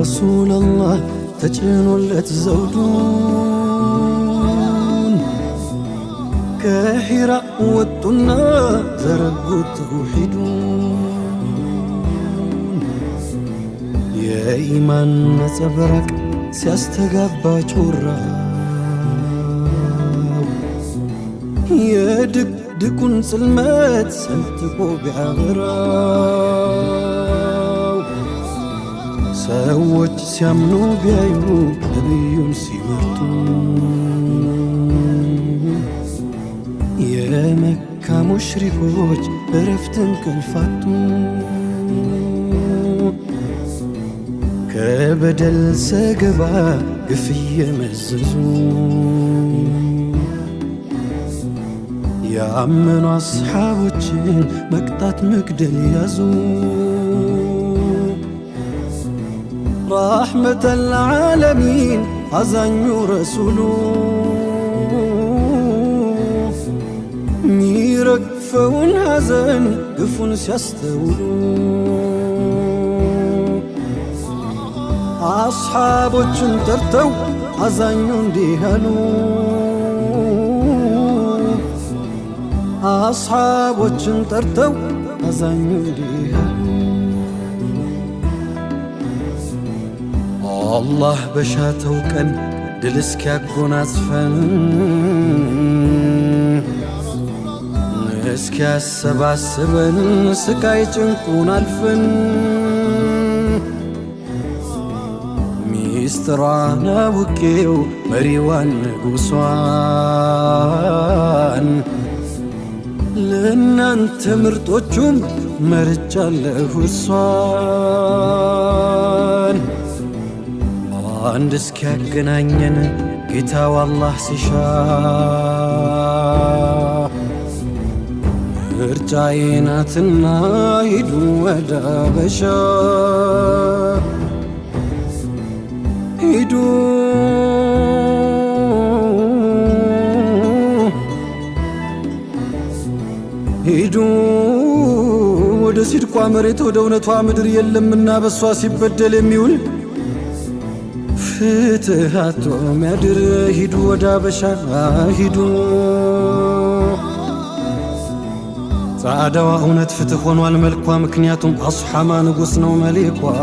رسول الله تجنولت زودون كحراء وطنا زرقوا توحيدون يا إيمان نصبرك سيستقبى جورا يا دكون سلمات سلتقو بعبرا ሰዎች ሲያምኑ ቢያዩ ነቢዩን ሲመርጡ የመካ ሙሽሪኮች እረፍትን ከልፋቱ ከበደል ሰገባ ግፍ እየመዘዙ ያመኑ አስሓቦችን መቅጣት መግደል ያዙ رحمة العالمين أزانيو رسولو ميرك فون حزن قفون سيستولو أصحابو ترتو أزانيو ديهالو أصحابو ترتو أزانيو ديهالو الله بشاتو كان دلسك يكون أسفن نسك السبع السبن سكاي تنكون الفن ميسترانا وكيو مريوان قوسوان لأن أنت مرتوجم مرجال لهوسوان عند سكاك جنانين قيتا والله سشا ارجعيناتنا هيدو ودا بشا هيدو هيدو ودا سيدكو عمريت ودا ونتوا مدر يلمنا بسوا سيبدل يميول فتحاتو مدر هيدو ودا بشا هيدو صعدوا اونت فتحون والملكوا مكنياتهم اصحاما نقصنا ومليكوا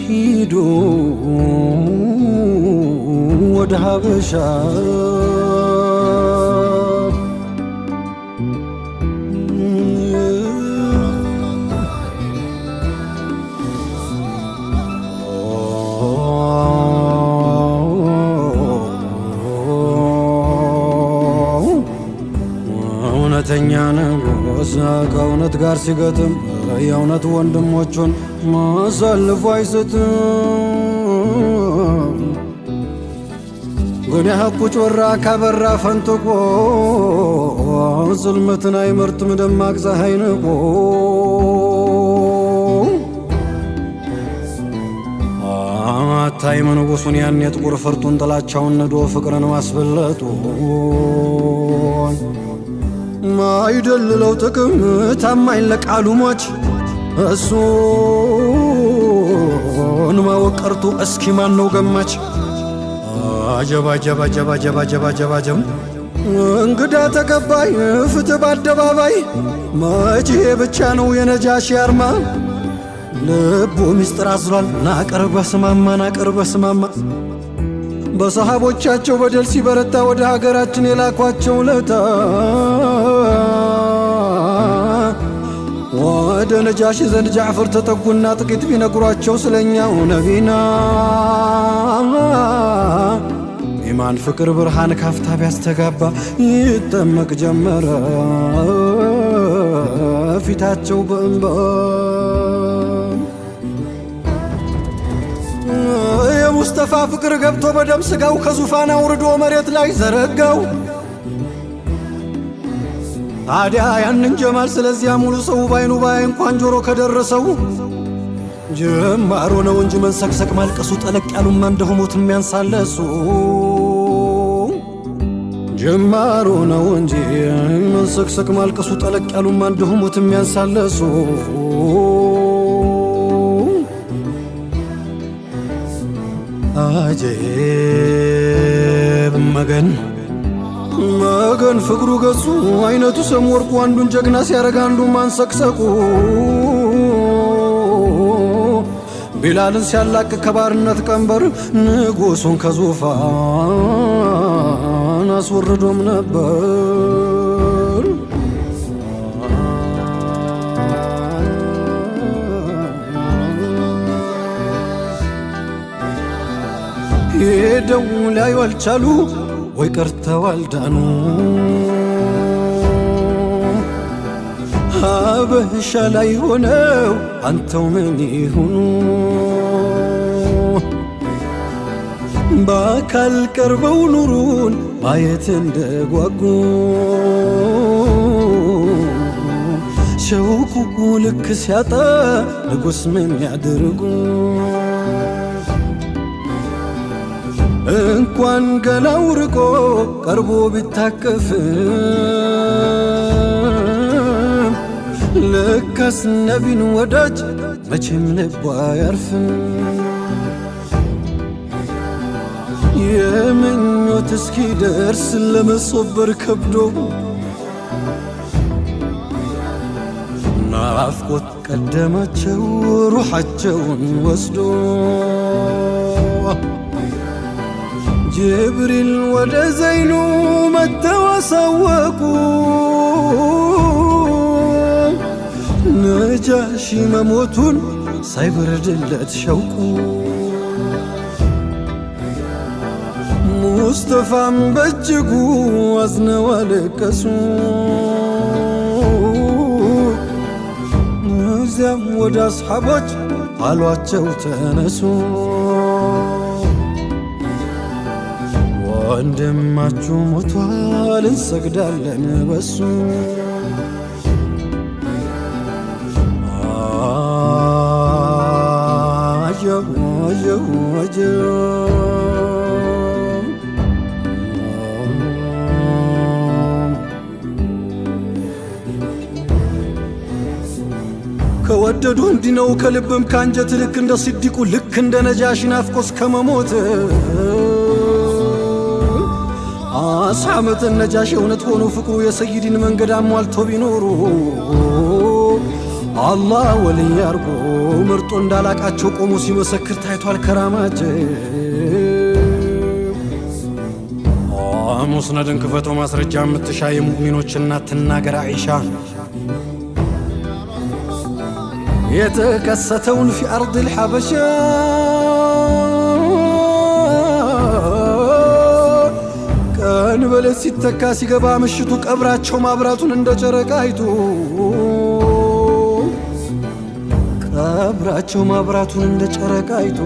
هيدو ودا بشا ከእውነት ጋር ሲገጥም የእውነት ወንድሞቹን ማሳልፎ አይሰጥም ግን የሐቁ ጮራ ካበራ ፈንጥቆ ظልመትን አይመርጥም ደማቅ ፀሐይ ንቆ አታይም ንጉሡን ያን የጥቁር ፍርጡን ጥላቻውን ነዶ ፍቅርን ማስበለጡን ማይደልለው ጥቅም ታማኝ ለቃሉ ሟች እሱን ማወቀርቱ እስኪ ማን ነው ገማች አጀባ ጀባ ጀባ ጀባ ጀባ ጀባ ጀም እንግዳ ተቀባይ ፍትህ በአደባባይ መቼ ብቻ ነው የነጃሺ አርማ ልቡ ሚስጥር አዝሏል ናቀርበ ስማማ ናቀርበ ስማማ በሰሃቦቻቸው በደል ሲበረታ ወደ ሀገራችን የላኳቸው ለታ ወደ ነጃሺ ዘንድ ጃዕፈር ተጠጉና ጥቂት ቢነግሯቸው ስለኛው ነቢና ኢማን ፍቅር ብርሃን ካፍታ ቢያስተጋባ ይጠመቅ ጀመረ ፊታቸው በእንባ የሙስጠፋ ፍቅር ገብቶ በደም ስጋው ከዙፋን አውርዶ መሬት ላይ ዘረጋው። ታዲያ ያንን ጀማል ስለዚያ ሙሉ ሰው ባይኑ ባይ እንኳን ጆሮ ከደረሰው ጅማሮ ነው እንጂ መንሰክሰቅ ማልቀሱ ጠለቅ ያሉማ እንደሆሞት የሚያንሳለሱ ጅማሮ ነው እንጂ መንሰክሰቅ ማልቀሱ ጠለቅ ያሉማ እንደሆሞት የሚያንሳለሱ አጀብ መገን ፍቅሩ ገጹ አይነቱ ሰም ወርቁ አንዱን ጀግና ሲያረጋ አንዱን ማንሰክሰቁ ቢላልን ሲያላቅ ከባርነት ቀንበር ንጉሱን ከዙፋን አስወርዶም ነበር። ሄደው ላዩ አልቻሉ ወይ ቀርተዋል ዳኑ ሀበሻ ላይ ሆነው አንተው ምን ይሁኑ በአካል ቀርበው ኑሩን ማየት እንደጓጉ ሸውቁ ልክ ሲያጣ ንጉስ ምን ያድርጉ እንኳን ገላው ርቆ ቀርቦ ቢታቀፍ ለካስ ነቢን ወዳጅ መቼም ልቡ አያርፍም የምኞት እስኪደርስ ለመሶበር ከብዶ ናፍቆት ቀደማቸው ሩሓቸውን ወስዶ ጅብሪል ወደ ዘይኑ መተው አሳወቁ ነጃሺ መሞቱን ሳይበረድለት ሸውቁ ሙስጠፋም በእጅጉ አዝነው አለቀሱ እዚያም ወደ አስሓቦች አሏቸው ተነሱ ወንድማችሁ ሞቷል እንሰግዳለን በሱ አጀብ አጀብ አጀብ ከወደዱ እንዲነው ከልብም ካንጀት ልክ እንደ ሲዲቁ ልክ እንደ ነጃሺ ናፍቆስ ከመሞት አስሐመት ነጃሺ እውነት ሆኖ ፍቅሩ የሰይዲን መንገድ አሟልተው ቢኖሩ አላህ ወልይ አርጎ መርጦ እንዳላቃቸው ቆሞ ሲመሰክር ታይቷል ከራማቸው ሙስነድን ክፈቶ ማስረጃ የምትሻ የሙእሚኖች እናት ትናገር አይሻ የተከሰተውን ፊ አርድ ልሐበሻ ቀን በሌት ሲተካ ሲገባ ምሽቱ ቀብራቸው ማብራቱን እንደ ጨረቃ አይቶ ቀብራቸው ማብራቱን እንደ ጨረቃ አይቶ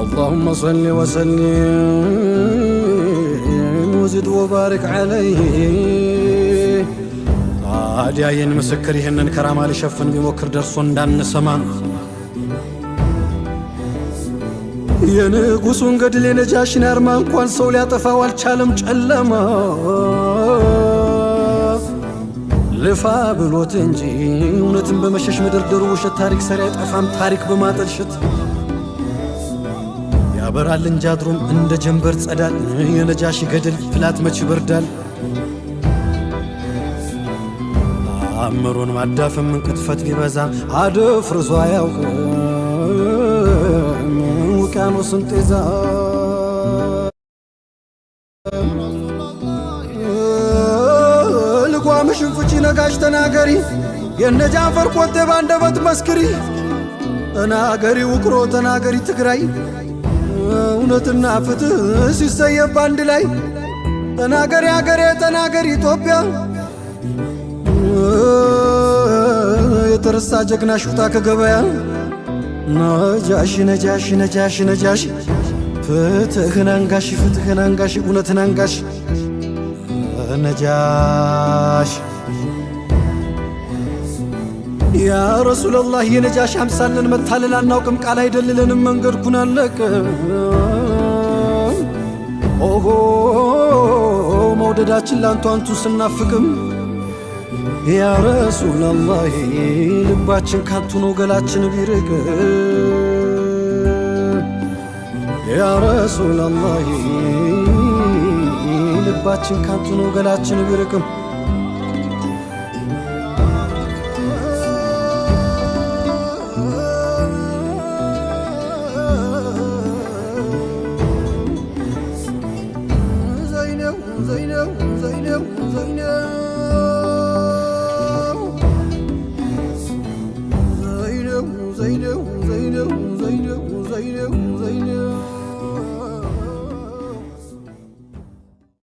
اللهم صل وسلم وزد وبارك عليه ታዲያ ይህን ምስክር ይህንን ከራማ ሊሸፍን ቢሞክር ደርሶ እንዳንሰማ የንጉሱን ገድል የነጃሽን አርማ እንኳን ሰው ሊያጠፋው አልቻለም ጨለማ ልፋ ብሎት እንጂ እውነትን በመሸሽ መደርደሩ ውሸት ታሪክ ሰሪ አይጠፋም ታሪክ በማጠልሸት ያበራል እንጂ አድሮም እንደ ጀንበር ጸዳል የነጃሺ ገድል ፍላት መች ይበርዳል አምሮን ማዳፈም ቅጥፈት ቢበዛ አደፍርሶ አያውቅም ውቅያኖስን ጤዛ ልጓምሽን ፍቺ ነጋሽ ተናገሪ የነ ጃፈር ቆንጤ ባንደበት መስክሪ ተናገሪ ውቅሮ ተናገሪ ትግራይ እውነትና ፍትህ ሲሰየም ባንድ ላይ ተናገሪ አገሬ ተናገሪ ኢትዮጵያ የተረሳ ጀግና ሹታ ከገበያ ነጃሺ ነጃሺ ነጃሺ ነጃሺ ፍትህን አንጋሽ ፍትህን አንጋሽ እውነትን አንጋሽ ነጃሽ ያ ረሱላላህ የነጃሽ አምሳልን መታለል አናውቅም ቃል አይደልልንም መንገድኩን አለቀ ኦሆ መውደዳችን ላንቱ አንቱ ስናፍቅም ያ ረሱላላህ ልባችን ካንቱ ነው ገላችን ቢርቅ ያ ረሱላላህ ልባችን ካንቱ ነው ገላችን ቢርቅም زينب